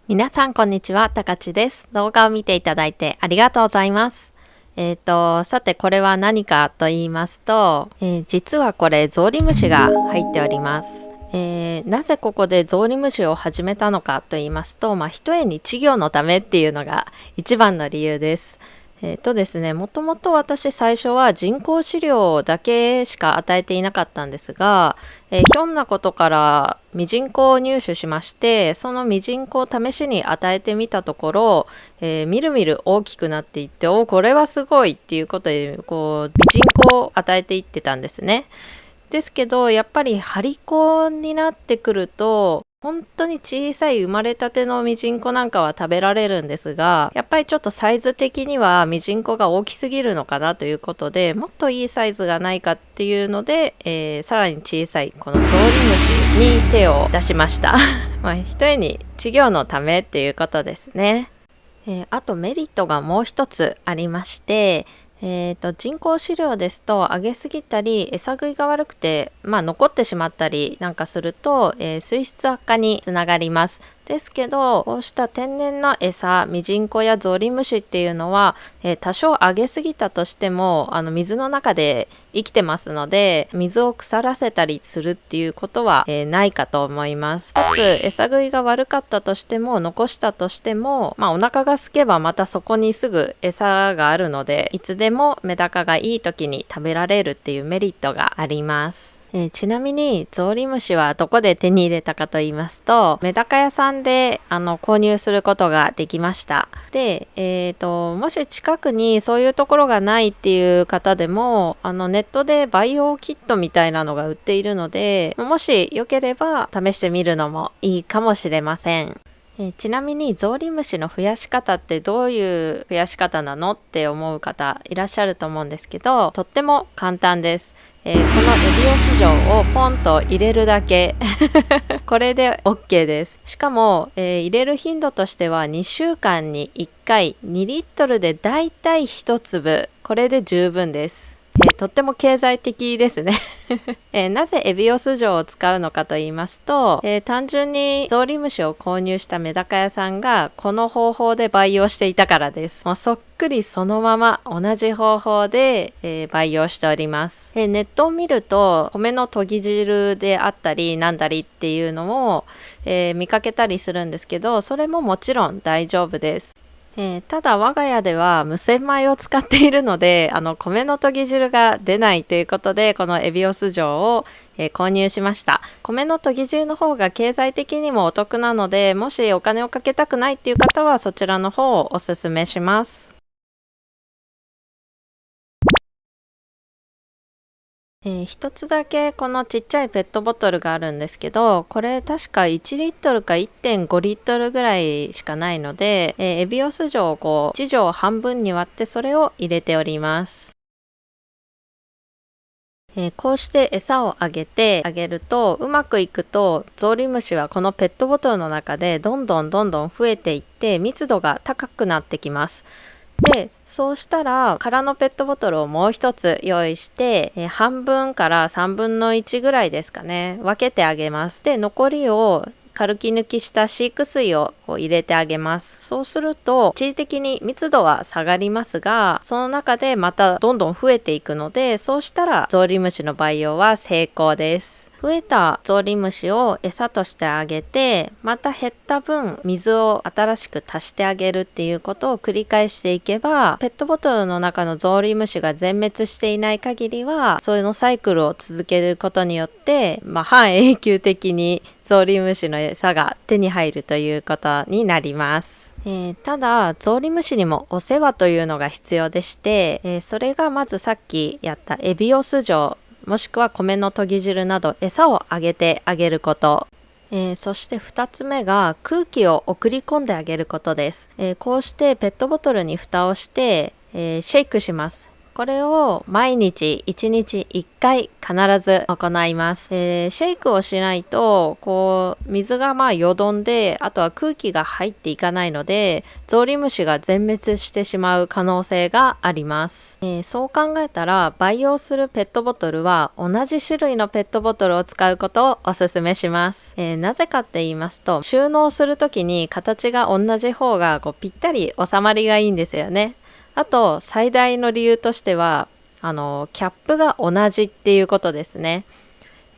皆さんこんにちは、たかちです。動画を見ていただいてありがとうございます。さてこれは何かと言いますと、実はこれゾウリムシが入っております。なぜここでゾウリムシを始めたのかと言いますと、一重に稚魚のためっていうのが一番の理由です。ですね、もともと私最初は人工飼料だけしか与えていなかったんですが、ひょんなことからミジンコを入手しまして、そのミジンコを試しに与えてみたところ、みるみる大きくなっていって、これはすごいっていうことで、ミジンコを与えていってたんですね。ですけど、やっぱり張り子になってくると、本当に小さい生まれたてのミジンコなんかは食べられるんですが、やっぱりちょっとサイズ的にはミジンコが大きすぎるのかなということで、もっといいサイズがないかっていうので、さらに小さいこのゾウリムシに手を出しました。ひとえに稚魚のためっていうことですね。あとメリットがもう一つありまして、人工飼料ですとあげすぎたり餌食いが悪くて、残ってしまったりなんかすると、水質悪化につながります。ですけど、こうした天然の餌、ミジンコやゾウリムシっていうのは、多少あげすぎたとしても水の中で生きてますので、水を腐らせたりするっていうことは、ないかと思います。かつ餌食いが悪かったとしても残したとしても、お腹が空けばまたそこにすぐ餌があるので、いつでもメダカがいい時に食べられるっていうメリットがあります。ちなみにゾウリムシはどこで手に入れたかと言いますと、メダカ屋さんで購入することができました。で、もし近くにそういうところがないっていう方でも、ネットで培養キットみたいなのが売っているので、もしよければ試してみるのもいいかもしれません。ちなみにゾウリムシの増やし方ってどういう増やし方なのって思う方いらっしゃると思うんですけど、とっても簡単です。このエビオス錠をポンと入れるだけこれで OK です。しかも、入れる頻度としては2週間に1回2リットルでだいたい1粒、これで十分です。とっても経済的ですねなぜエビオス錠を使うのかと言いますと、単純にゾウリムシを購入したメダカ屋さんがこの方法で培養していたからです。もうそっくりそのまま同じ方法で、培養しております。ネットを見ると米の研ぎ汁であったりなんだりっていうのも、見かけたりするんですけど、それももちろん大丈夫です。ただ我が家では無洗米を使っているので、米の研ぎ汁が出ないということで、このエビオス錠を、購入しました。米の研ぎ汁の方が経済的にもお得なので、もしお金をかけたくないっていう方はそちらの方をおすすめします。一つだけこのちっちゃいペットボトルがあるんですけど、これ確か1リットルか1.5リットルぐらいしかないので、エビオス錠を1錠半分に割ってそれを入れております。こうして餌をあげるとうまくいくと、ゾウリムシはこのペットボトルの中でどんどん増えていって密度が高くなってきます。で、そうしたら空のペットボトルをもう一つ用意して、半分から3分の1ぐらいですかね、分けてあげます。で、残りをカルキ抜きした飼育水を入れてあげます。そうすると一時的に密度は下がりますが、その中でまたどんどん増えていくので、そうしたらゾウリムシの培養は成功です。増えたゾウリムシを餌としてあげて、また減った分水を新しく足してあげるっていうことを繰り返していけば、ペットボトルの中のゾウリムシが全滅していない限りは、そういうのサイクルを続けることによって、半永久的にゾウリムシの餌が手に入るということになります。ただゾウリムシにもお世話というのが必要でして、それがまずさっきやったエビオス錠、もしくは米の研ぎ汁など餌をあげてあげること、そして2つ目が空気を送り込んであげることです。こうしてペットボトルに蓋をして、シェイクします。これを毎日1日1回必ず行います。シェイクをしないと水がよどんで、あとは空気が入っていかないのでゾウリムシが全滅してしまう可能性があります。そう考えたら培養するペットボトルは同じ種類のペットボトルを使うことをおすすめします。なぜかって言いますと、収納する時に形が同じ方がぴったり収まりがいいんですよね。あと最大の理由としてはキャップが同じっていうことですね。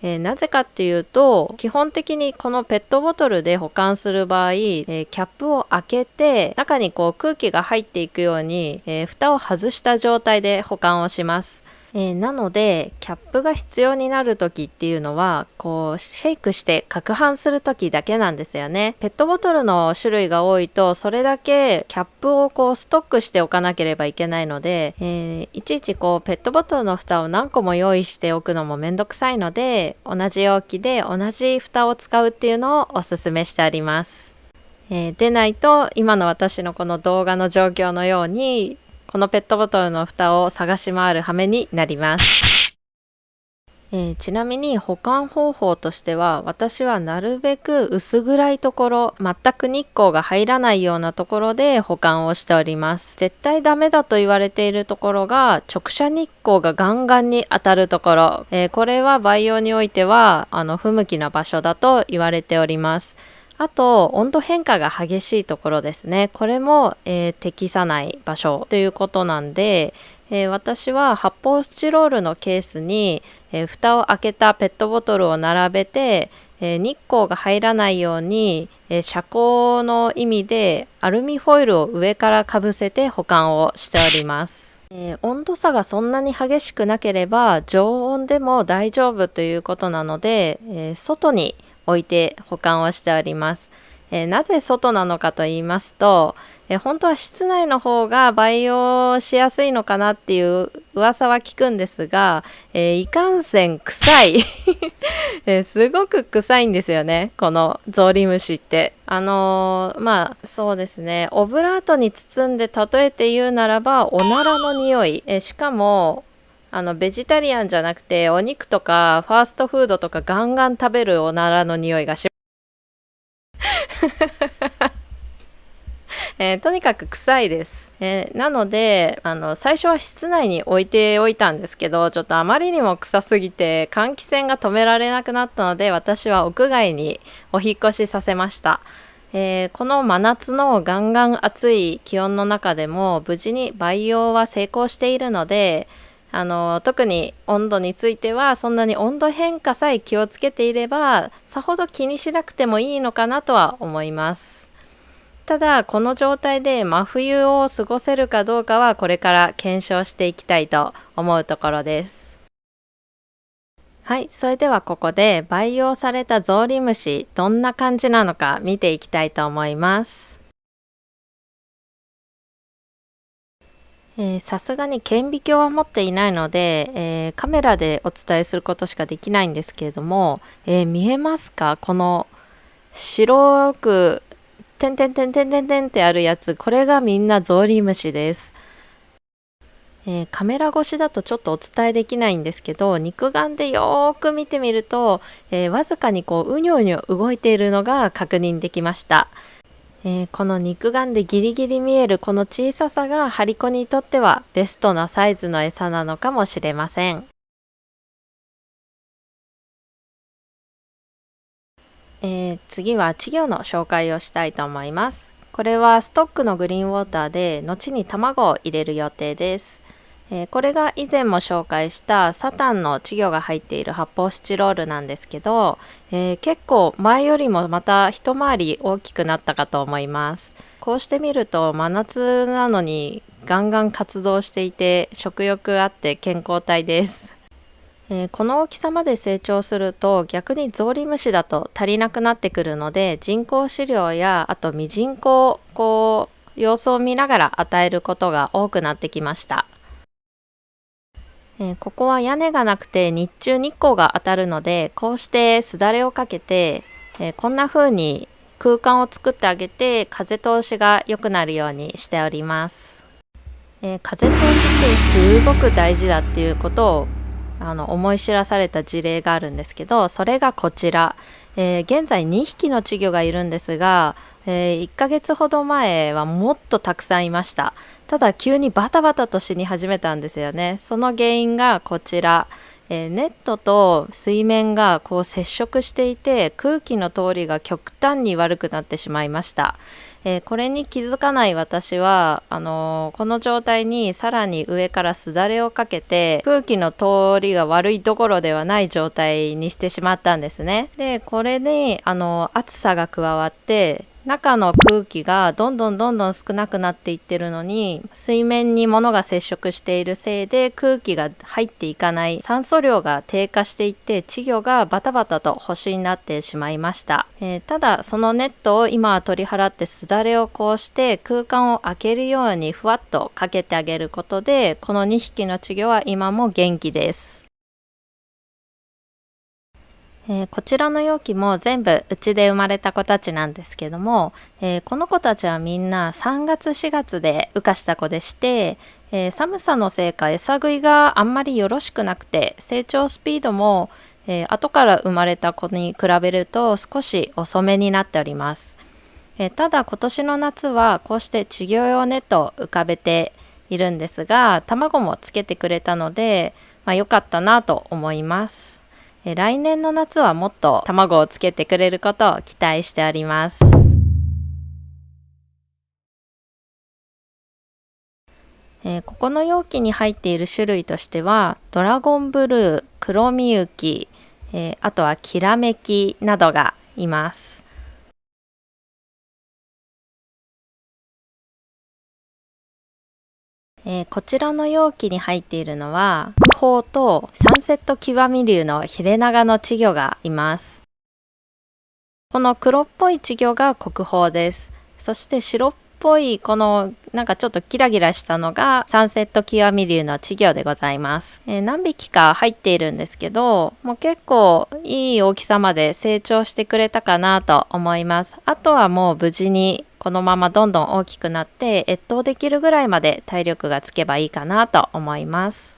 なぜかっていうと、基本的にこのペットボトルで保管する場合、キャップを開けて中に空気が入っていくように、蓋を外した状態で保管をします。なのでキャップが必要になる時っていうのはシェイクして攪拌する時だけなんですよね。ペットボトルの種類が多いとそれだけキャップをストックしておかなければいけないので、いちいちペットボトルの蓋を何個も用意しておくのもめんどくさいので、同じ容器で同じ蓋を使うっていうのをおすすめしてあります。でないと今の私のこの動画の状況のようにこのペットボトルの蓋を探し回る羽目になります。ちなみに保管方法としては、私はなるべく薄暗いところ、全く日光が入らないようなところで保管をしております。絶対ダメだと言われているところが、直射日光がガンガンに当たるところ、これは培養においては不向きな場所だと言われております。あと温度変化が激しいところですね。これも、適さない場所ということなんで、私は発泡スチロールのケースに、蓋を開けたペットボトルを並べて、日光が入らないように、遮光の意味でアルミホイルを上からかぶせて保管をしております。温度差がそんなに激しくなければ常温でも大丈夫ということなので、外に置いて保管をしております。なぜ外なのかと言いますと、本当は室内の方が培養しやすいのかなっていう噂は聞くんですが、いかんせん臭い、すごく臭いんですよね、このゾウリムシって。そうですね、オブラートに包んで例えて言うならばおならの匂い、しかもベジタリアンじゃなくてお肉とかファーストフードとかガンガン食べるおならの匂いがしとにかく臭いです。なので最初は室内に置いておいたんですけど、ちょっとあまりにも臭すぎて換気扇が止められなくなったので、私は屋外にお引っ越しさせました。この真夏のガンガン暑い気温の中でも無事に培養は成功しているので、特に温度についてはそんなに温度変化さえ気をつけていればさほど気にしなくてもいいのかなとは思います。ただこの状態で真冬を過ごせるかどうかはこれから検証していきたいと思うところです。はい、それではここで培養されたゾウリムシどんな感じなのか見ていきたいと思います。さすがに顕微鏡は持っていないので、カメラでお伝えすることしかできないんですけれども、見えますか？この白く点々点々点々ってあるやつ、これがみんなゾウリムシです。カメラ越しだとちょっとお伝えできないんですけど、肉眼でよーく見てみると、わずかにうにょうにょ動いているのが確認できました。この肉眼でギリギリ見えるこの小ささがハリコにとってはベストなサイズの餌なのかもしれません。次は稚魚の紹介をしたいと思います。これはストックのグリーンウォーターで後に卵を入れる予定です。これが以前も紹介したサタンの稚魚が入っている発泡スチロールなんですけど、結構前よりもまた一回り大きくなったかと思います。こうして見ると真夏なのにガンガン活動していて食欲あって健康体です。この大きさまで成長すると逆にゾウリムシだと足りなくなってくるので、人工飼料やあとミジンコを様子を見ながら与えることが多くなってきました。ここは屋根がなくて日中日光が当たるので、こうしてすだれをかけて、こんな風に空間を作ってあげて風通しが良くなるようにしております。風通しってすごく大事だっていうことを思い知らされた事例があるんですけど、それがこちら。現在2匹の稚魚がいるんですが、1ヶ月ほど前はもっとたくさんいました。ただ急にバタバタと死に始めたんですよね。その原因がこちら。ネットと水面がこう接触していて、空気の通りが極端に悪くなってしまいました。これに気づかない私はこの状態にさらに上からすだれをかけて、空気の通りが悪いどころではない状態にしてしまったんですね。でこれに暑さが加わって、中の空気がどんどん少なくなっていってるのに、水面に物が接触しているせいで空気が入っていかない、酸素量が低下していって、稚魚がバタバタと星になってしまいました。ただそのネットを今は取り払って、すだれをこうして空間を空けるようにふわっとかけてあげることで、この2匹の稚魚は今も元気です。こちらの容器も全部うちで生まれた子たちなんですけども、この子たちはみんな3月4月で羽化した子でして、寒さのせいか餌食いがあんまりよろしくなくて、成長スピードも、後から生まれた子に比べると少し遅めになっております。ただ今年の夏はこうして稚魚用ネットを浮かべているんですが、卵もつけてくれたので、良かったなと思います。来年の夏はもっと卵をつけてくれることを期待しております。ここの容器に入っている種類としては、ドラゴンブルー、黒みゆき、あとはきらめきなどがいます。こちらの容器に入っているのは、国宝とサンセット極み竜のヒレナガの稚魚がいます。この黒っぽい稚魚が国宝です。そして白っぽいこのなんかちょっとキラキラしたのがサンセット極み竜の稚魚でございます。何匹か入っているんですけど、もう結構いい大きさまで成長してくれたかなと思います。あとはもう無事にこのままどんどん大きくなって越冬できるぐらいまで体力がつけばいいかなと思います。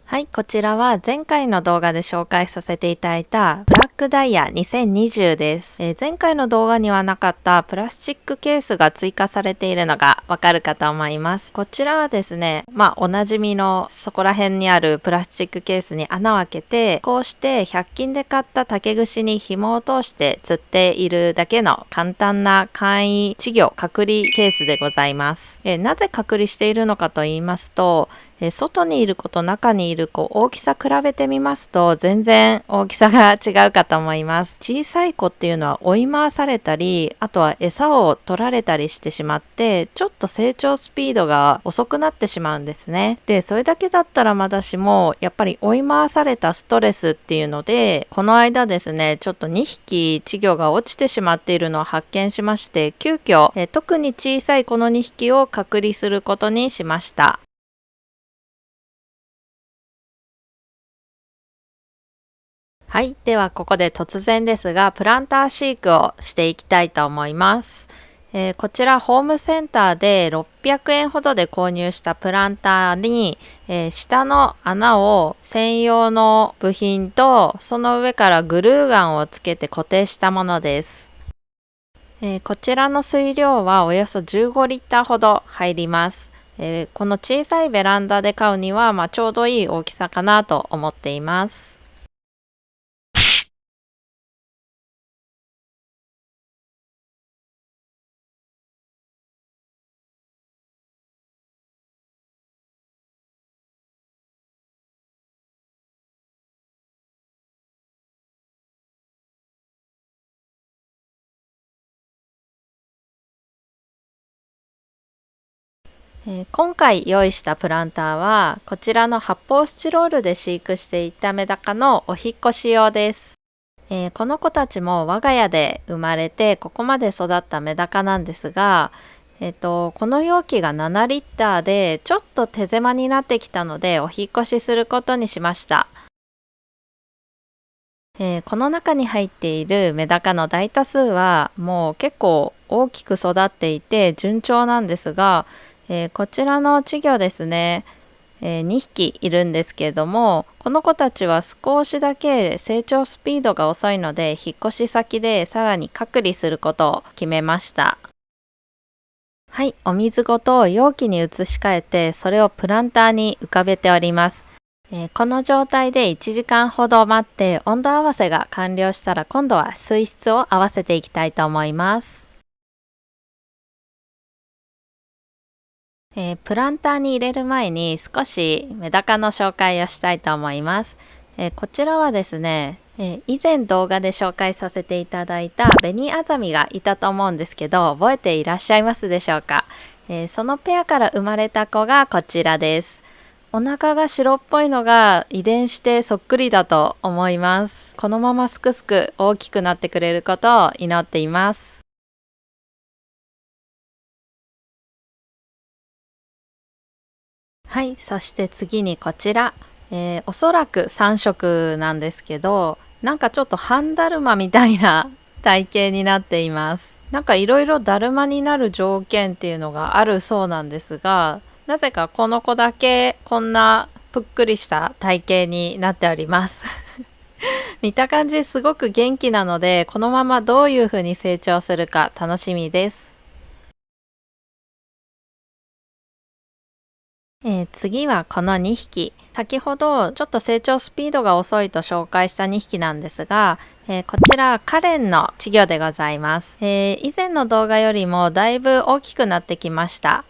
はい、こちらは前回の動画で紹介させていただいたブラックダイヤ2020です。前回の動画にはなかったプラスチックケースが追加されているのがわかるかと思います。こちらはですね、おなじみのそこら辺にあるプラスチックケースに穴を開けて、こうして100均で買った竹串に紐を通して釣っているだけの簡単な簡易稚魚隔離ケースでございます。なぜ隔離しているのかと言いますと、外にいる子と中にいる子、大きさ比べてみますと全然大きさが違うかと思います。小さい子っていうのは追い回されたり、あとは餌を取られたりしてしまって、ちょっと成長スピードが遅くなってしまうんですね。で、それだけだったらまだしも、やっぱり追い回されたストレスっていうので、この間ですね、ちょっと2匹稚魚が落ちてしまっているのを発見しまして、急遽、特に小さいこの2匹を隔離することにしました。はい。では、ここで突然ですが、プランター飼育をしていきたいと思います。こちら、ホームセンターで600円ほどで購入したプランターに、下の穴を専用の部品と、その上からグルーガンをつけて固定したものです。こちらの水量はおよそ15リッターほど入ります。この小さいベランダで飼うには、ちょうどいい大きさかなと思っています。今回用意したプランターはこちらの発泡スチロールで飼育していたメダカのお引っ越し用です。この子たちも我が家で生まれてここまで育ったメダカなんですが、この容器が7リッターでちょっと手狭になってきたのでお引っ越しすることにしました。この中に入っているメダカの大多数はもう結構大きく育っていて順調なんですが、こちらの稚魚ですね、2匹いるんですけれども、この子たちは少しだけ成長スピードが遅いので、引っ越し先でさらに隔離することを決めました。はい、お水ごと容器に移し替えて、それをプランターに浮かべております。この状態で1時間ほど待って温度合わせが完了したら、今度は水質を合わせていきたいと思います。プランターに入れる前に少しメダカの紹介をしたいと思います。こちらはですね、以前動画で紹介させていただいたベニアザミがいたと思うんですけど、覚えていらっしゃいますでしょうか。そのペアから生まれた子がこちらです。お腹が白っぽいのが遺伝してそっくりだと思います。このまますくすく大きくなってくれることを祈っています。はい、そして次にこちら、おそらく3色なんですけど、なんかちょっと半だるまみたいな体型になっています。なんかいろいろだるまになる条件っていうのがあるそうなんですが、なぜかこの子だけこんなぷっくりした体型になっております。見た感じすごく元気なので、このままどういう風に成長するか楽しみです。次はこの2匹。先ほどちょっと成長スピードが遅いと紹介した2匹なんですが、こちらカレンの稚魚でございます。以前の動画よりもだいぶ大きくなってきました。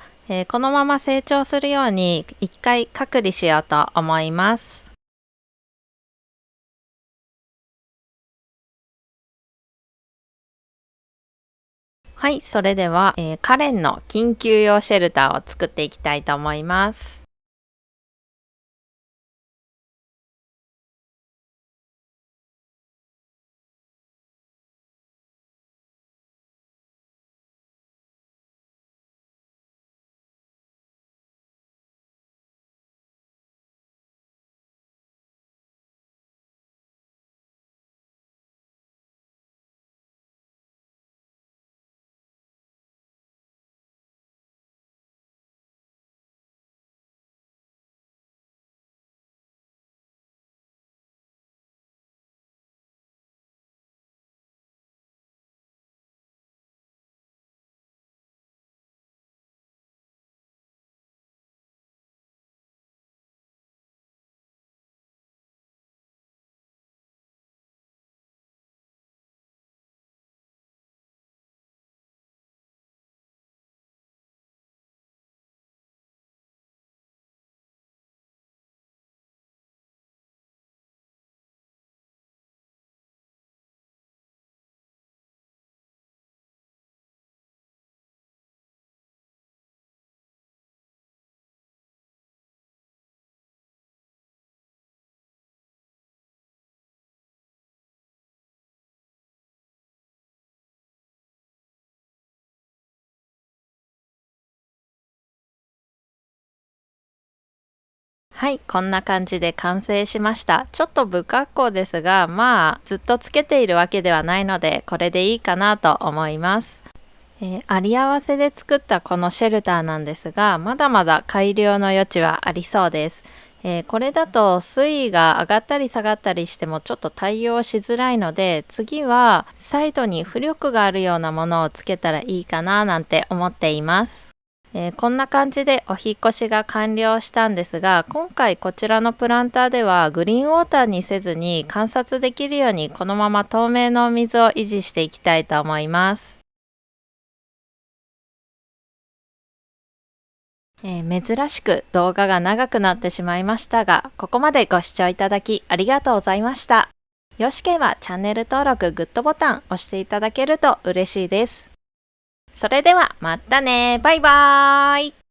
このまま成長するように一回隔離しようと思います。はい、それでは、カレンの緊急用シェルターを作っていきたいと思います。はい、こんな感じで完成しました。ちょっと不格好ですが、まあずっとつけているわけではないので、これでいいかなと思います。あり合わせで作ったこのシェルターなんですが、まだまだ改良の余地はありそうです。これだと水位が上がったり下がったりしてもちょっと対応しづらいので、次はサイドに浮力があるようなものをつけたらいいかななんて思っています。こんな感じでお引っ越しが完了したんですが、今回こちらのプランターではグリーンウォーターにせずに観察できるようにこのまま透明のお水を維持していきたいと思います。珍しく動画が長くなってしまいましたが、ここまでご視聴いただきありがとうございました。よろしければチャンネル登録、グッドボタン押していただけると嬉しいです。それではまたね。バイバーイ。